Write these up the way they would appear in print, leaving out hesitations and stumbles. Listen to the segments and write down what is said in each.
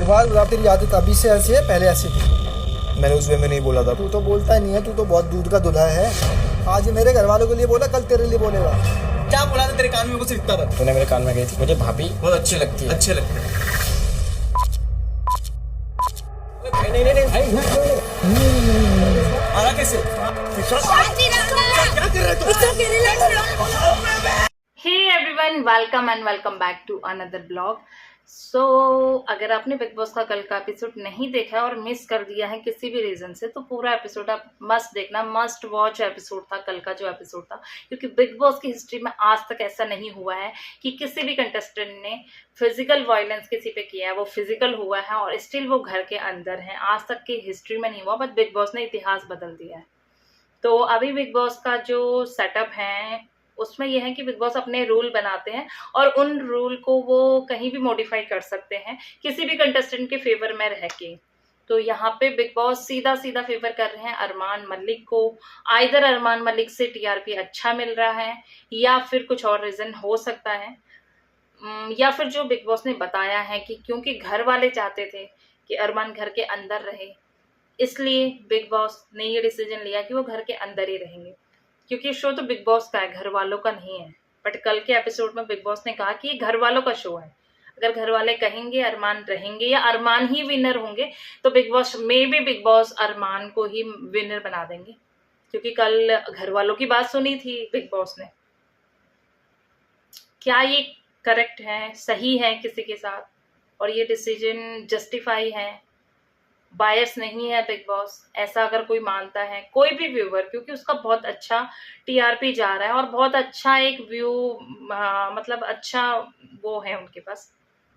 बार बता, तेरी आदत अभी से ऐसी है, पहले ऐसी थी? मैंने उस वे में नहीं बोला था। तू तो बोलता ही नहीं है, तू तो बहुत दूध का दूल्हा है। आज मेरे घर वालों के लिए बोला, कल तेरे लिए बोलेगा। क्या बोला था तेरे कान में? कुछ दिखता था? तूने मेरे कान में गई थी, मुझे भाभी बहुत अच्छी लगती है। अच्छे लगते हैं। आरा कैसे? क्या कर रहे तू? Hey everyone, welcome and welcome back to another blog. So अगर आपने बिग बॉस का कल का एपिसोड नहीं देखा है और मिस कर दिया है किसी भी रीजन से, तो पूरा एपिसोड आप मस्ट देखना, मस्ट वॉच एपिसोड था कल का जो एपिसोड था। क्योंकि बिग बॉस की हिस्ट्री में आज तक ऐसा नहीं हुआ है कि किसी भी कंटेस्टेंट ने फिजिकल वायलेंस किसी पे किया है, वो फिजिकल हुआ है और स्टिल वो घर के अंदर है। आज तक की हिस्ट्री में नहीं हुआ, बट बिग बॉस ने इतिहास बदल दिया है। तो अभी बिग बॉस का जो सेटअप है उसमें यह है कि बिग बॉस अपने रूल बनाते हैं और उन रूल को वो कहीं भी मॉडिफाई कर सकते हैं किसी भी कंटेस्टेंट के फेवर में रह के। तो यहाँ पे बिग बॉस सीधा सीधा फेवर कर रहे हैं अरमान मलिक को। आइदर अरमान मलिक से टीआरपी अच्छा मिल रहा है या फिर कुछ और रीजन हो सकता है, या फिर जो बिग बॉस ने बताया है कि क्योंकि घर वाले चाहते थे कि अरमान घर के अंदर रहे, इसलिए बिग बॉस ने ये डिसीजन लिया कि वो घर के अंदर ही रहेंगे। क्योंकि शो तो बिग बॉस का है, घर वालों का नहीं है। बट कल के एपिसोड में बिग बॉस ने कहा कि ये घर वालों का शो है। अगर घर वाले कहेंगे अरमान रहेंगे या अरमान ही विनर होंगे, तो बिग बॉस अरमान को ही विनर बना देंगे। क्योंकि कल घर वालों की बात सुनी थी बिग बॉस ने। क्या ये करेक्ट है, सही है किसी के साथ, और ये डिसीजन जस्टिफाई है? बायस नहीं है बिग बॉस, ऐसा अगर कोई मानता है, कोई भी व्यूअर, क्योंकि उसका बहुत अच्छा टीआरपी जा रहा है और बहुत अच्छा एक व्यू, मतलब अच्छा वो है उनके पास,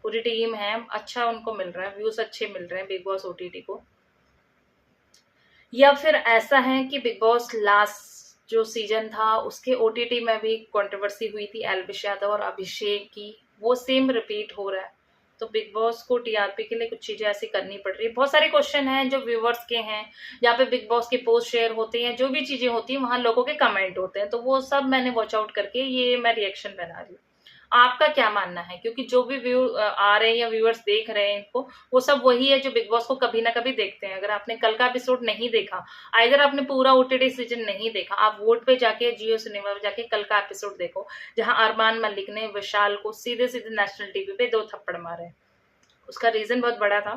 पूरी टीम है, अच्छा उनको मिल रहा है, व्यूज अच्छे मिल रहे हैं बिग बॉस ओटीटी को। या फिर ऐसा है कि बिग बॉस लास्ट जो सीजन था उसके ओटीटी में भी कंट्रोवर्सी हुई थी एल्विश यादव और अभिषेक की, वो सेम रिपीट हो रहा है। तो बिग बॉस को टीआरपी के लिए कुछ चीजें ऐसी करनी पड़ रही है। बहुत सारे क्वेश्चन हैं जो व्यूवर्स के हैं, जहाँ पे बिग बॉस के पोस्ट शेयर होते हैं, जो भी चीजें होती हैं वहां लोगों के कमेंट होते हैं, तो वो सब मैंने वॉच आउट करके ये मैं रिएक्शन बना रही हूँ। आपका क्या मानना है? क्योंकि जो भी व्यू आ रहे हैं या व्यूअर्स देख रहे हैं इनको, वो सब वही है जो बिग बॉस को कभी ना कभी देखते हैं। अगर आपने कल का एपिसोड नहीं देखा, अगर आपने पूरा ओटीटी सीजन नहीं देखा, आप वोट पे जाके जियो सिनेमा पे जाके कल का एपिसोड देखो, जहां अरमान मलिक ने विशाल को सीधे सीधे नेशनल टीवी पे 2 थप्पड़ मारे। उसका रीजन बहुत बड़ा था।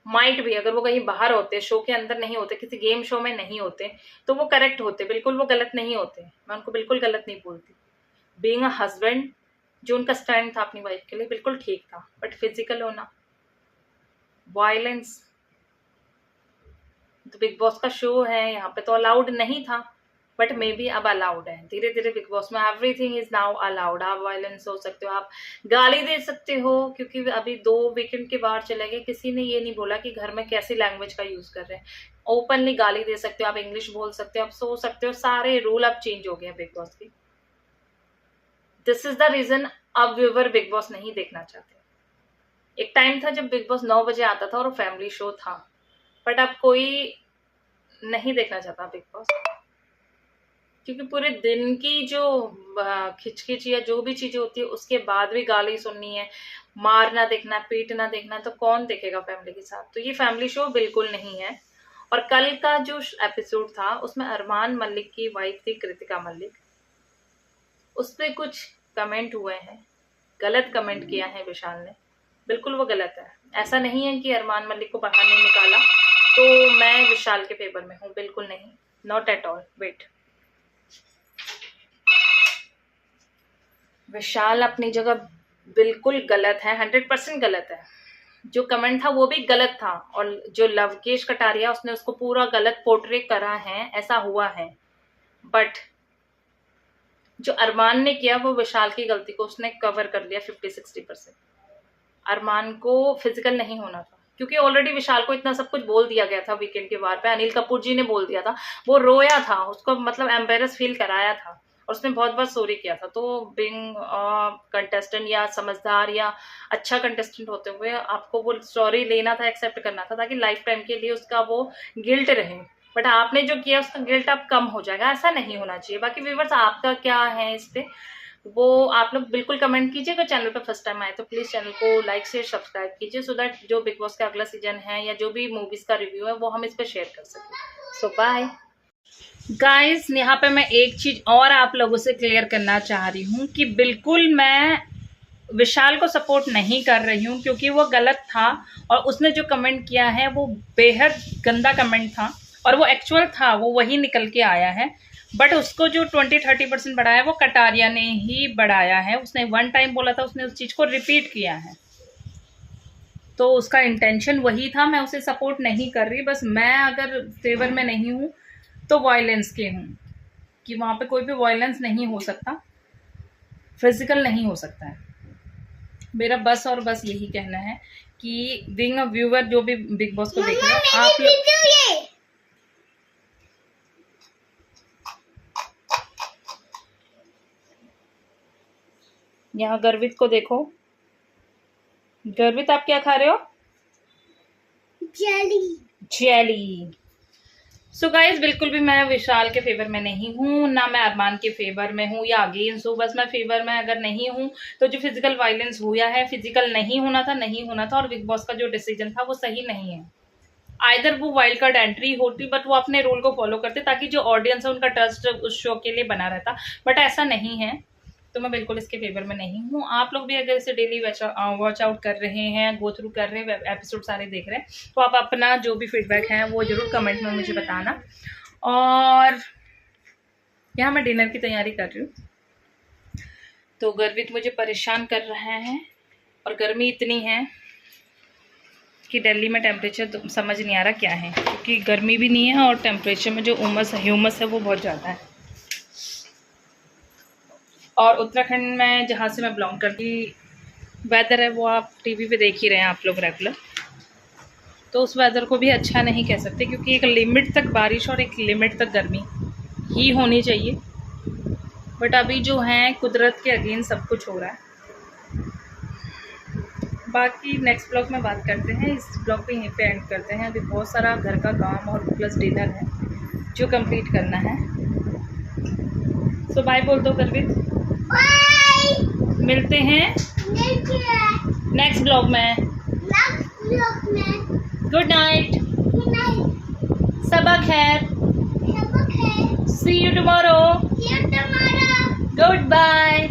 माइट भी अगर वो कहीं बाहर होते, शो के अंदर नहीं होते, किसी गेम शो में नहीं होते, तो वो करेक्ट होते, बिल्कुल वो गलत नहीं होते। मैं उनको बिल्कुल गलत नहीं बोलती। बीइंग अ हस्बैंड, जो उनका स्टैंड था अपनी वाइफ के लिए, बिल्कुल ठीक था। बट फिजिकल होना, वायलेंस, तो बिग बॉस का शो है, यहाँ पे तो अलाउड नहीं था, बट मे बी अब अलाउड है। धीरे धीरे बिग बॉस में एवरीथिंग इज नाउ अलाउड। आप वायलेंस हो सकते हो, आप गाली दे सकते हो, क्योंकि अभी 2 वीकेंड के बाहर चले गए, किसी ने ये नहीं बोला कि घर में कैसी लैंग्वेज का यूज कर रहे हैं। ओपनली गाली दे सकते हो, आप इंग्लिश बोल सकते हो, आप सो सकते हो, सारे रूल अब चेंज हो गए हैं बिग बॉस की। दिस इज द रीजन अब व्यूअर बिग बॉस नहीं देखना चाहते। एक टाइम था जब बिग बॉस 9 बजे आता था और फैमिली शो था, बट अब कोई नहीं देखना चाहता बिग बॉस, क्योंकि पूरे दिन की जो खिचखिच या जो भी चीजें होती है उसके बाद भी गाली सुननी है, मारना देखना, पीटना देखना, तो कौन देखेगा फैमिली के साथ? तो ये फैमिली शो बिल्कुल नहीं है। और कल का जो एपिसोड था उसमें अरमान मलिक की वाइफ थी कृतिका मलिक, उस पर कुछ कमेंट हुए हैं, गलत कमेंट किया है विशाल ने, बिल्कुल वो गलत है। ऐसा नहीं है कि अरमान मलिक को बाहर नहीं निकाला तो मैं विशाल के फेवर में हूँ, बिल्कुल नहीं, नॉट एट ऑल। वेट, विशाल अपनी जगह बिल्कुल गलत है, 100% गलत है। जो कमेंट था वो भी गलत था, और जो लवकेश कटारिया उसने उसको पूरा गलत पोर्ट्रे करा है, ऐसा हुआ है। बट जो अरमान ने किया वो विशाल की गलती को उसने कवर कर लिया 50-60%। अरमान को फिजिकल नहीं होना था, क्योंकि ऑलरेडी विशाल को इतना सब कुछ बोल दिया गया था वीकेंड के बार पे, अनिल कपूर जी ने बोल दिया था, वो रोया था, उसको मतलब एम्बेरस फील कराया था और उसने बहुत बार सॉरी किया था। तो बीइंग कंटेस्टेंट या समझदार या अच्छा कंटेस्टेंट होते हुए आपको वो सॉरी लेना था, एक्सेप्ट करना था, ताकि लाइफ टाइम के लिए उसका वो गिल्ट रहे। बट आपने जो किया उसका गिल्ट अब कम हो जाएगा, ऐसा नहीं होना चाहिए। बाकी व्यूवर्स आपका क्या है इस पे? वो आप लोग बिल्कुल कमेंट कीजिए। अगर चैनल पर फर्स्ट टाइम आए तो प्लीज़ चैनल को लाइक शेयर सब्सक्राइब कीजिए, सो दैट जो बिग बॉस का अगला सीजन है या जो भी मूवीज़ का रिव्यू है वो हम इस पर शेयर कर सकें। सो बाय गाइस। यहाँ पे मैं एक चीज़ और आप लोगों से क्लियर करना चाह रही हूँ कि बिल्कुल मैं विशाल को सपोर्ट नहीं कर रही हूँ, क्योंकि वो गलत था और उसने जो कमेंट किया है वो बेहद गंदा कमेंट था और वो एक्चुअल था, वो वही निकल के आया है। बट उसको जो 20-30% बढ़ाया वो कटारिया ने ही बढ़ाया है। उसने वन टाइम बोला था, उसने उस चीज़ को रिपीट किया है, तो उसका इंटेंशन वही था। मैं उसे सपोर्ट नहीं कर रही, बस मैं अगर फेवर में नहीं हूँ तो वायलेंस के हूँ, कि वहाँ पे कोई भी वायलेंस नहीं हो सकता, फिजिकल नहीं हो सकता है। मेरा बस और बस यही कहना है कि बीइंग अ व्यूअर, जो भी बिग बॉस को देख रहे हैं आप लोग, यहाँ गर्वित को देखो। गर्वित आप क्या खा रहे हो? जेली। सो गाइज, बिल्कुल भी मैं विशाल के फेवर में नहीं हूँ, ना मैं अरमान के फेवर में हूँ या अगेंस्ट हूँ। बस मैं फेवर में अगर नहीं हूँ तो जो फिजिकल वायलेंस हुआ है, फिजिकल नहीं होना था और बिग बॉस का जो डिसीजन था वो सही नहीं है। आइदर वो वाइल्ड कार्ड एंट्री होती, बट वो अपने रूल को फॉलो करते ताकि जो ऑडियंस है उनका ट्रस्ट उस शो के लिए बना रहता, बट ऐसा नहीं है। तो मैं बिल्कुल इसके फेवर में नहीं हूँ। आप लोग भी अगर इसे डेली वॉच आउट कर रहे हैं, गो थ्रू कर रहे हैं, एपिसोड सारे देख रहे हैं, तो आप अपना जो भी फीडबैक है वो ज़रूर कमेंट में मुझे बताना। और यहाँ मैं डिनर की तैयारी कर रही हूँ, तो गर्वित मुझे परेशान कर रहा है और गर्मी इतनी है कि दिल्ली में टेम्परेचर तो समझ नहीं आ रहा क्या है, क्योंकि गर्मी भी नहीं है और टेम्परेचर में जो ह्यूमस है वो बहुत ज़्यादा है। और उत्तराखंड में, जहाँ से मैं बिलोंग करती, वेदर है वो आप टीवी पे देख ही रहे हैं आप लोग रेगुलर, तो उस वेदर को भी अच्छा नहीं कह सकते, क्योंकि एक लिमिट तक बारिश और एक लिमिट तक गर्मी ही होनी चाहिए। बट अभी जो है कुदरत के अगेंस्ट सब कुछ हो रहा है। बाकी नेक्स्ट ब्लॉग में बात करते हैं। इस ब्लॉग पे यहीं पे एंड करते हैं। अभी बहुत सारा घर का काम और प्लस डिनर है जो कंप्लीट करना है। सो बाय बोल दो गर्वित। मिलते हैं नेक्स्ट ब्लॉग में। गुड नाइट, सबक खैर, सी यू टुमारो, गुड बाय।